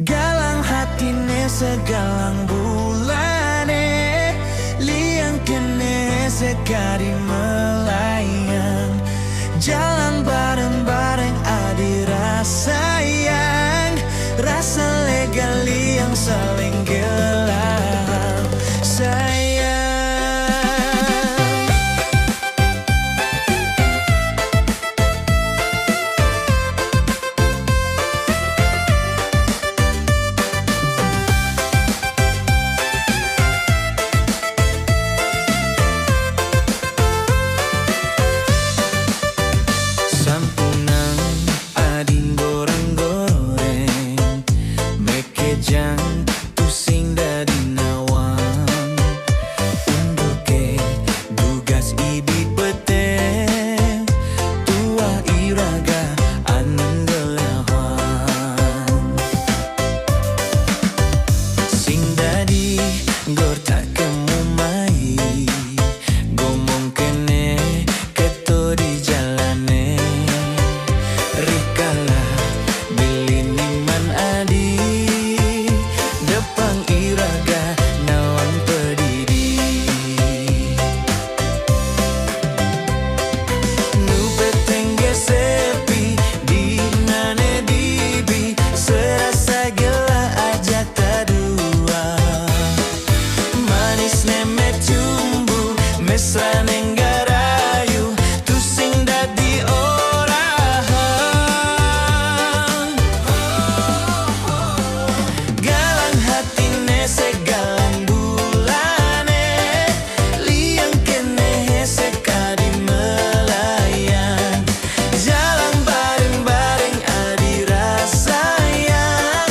Galang hatine segalang bulane, liang kene sekali melayang. Jalan bareng-bareng adi rasa yang, rasa legal yang saling gelang. Sayang, jang pusing dari nawang unduke dugas ibi peteng tua iraga anenggelawan sing dadi gorta kemumai gomong kene keto di jalane rikala beli niman adi Depang iraga nawang pedidi Nu petengge sepi di nane dibi serasa gela ajak tadua manis nemet cumbu mesra nenggarayu tusing dadi orang galang hatine segalang bulane liang kene sekali melayang jalan bareng-bareng adi rasa yang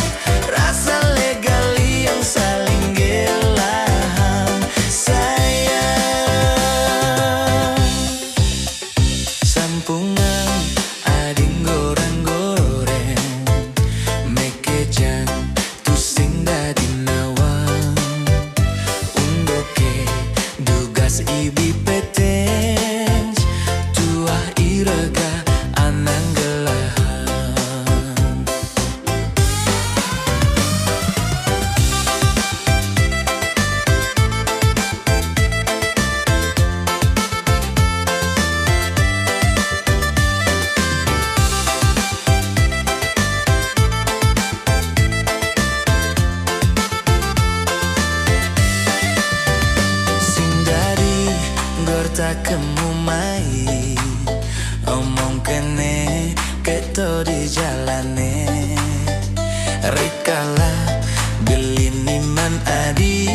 rasa legal yang saling gelang sayang sampungan ading goreng-goreng mekejang tusing dadi nawang undoke dugas ibi peteng tuah iraga anang gelahan sing dari gorta kemumai omong kene keto di jalane rikala beli niman adi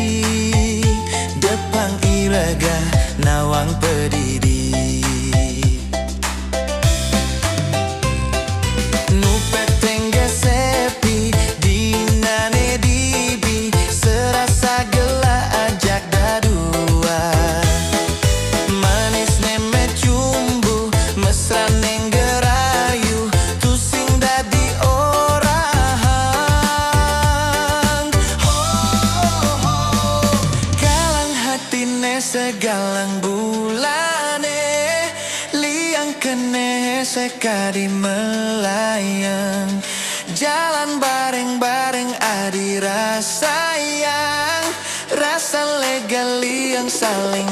depang iraga nawang pedidi nu petengge sepi di nane dibi serasa gela ajak dadua manis nemet cumbu mesra nenggerayu tusing dadi orang galang hatine segalang bulane liang kene sekali melayang jalan bareng-bareng adi rasa yang rasa legal yang saling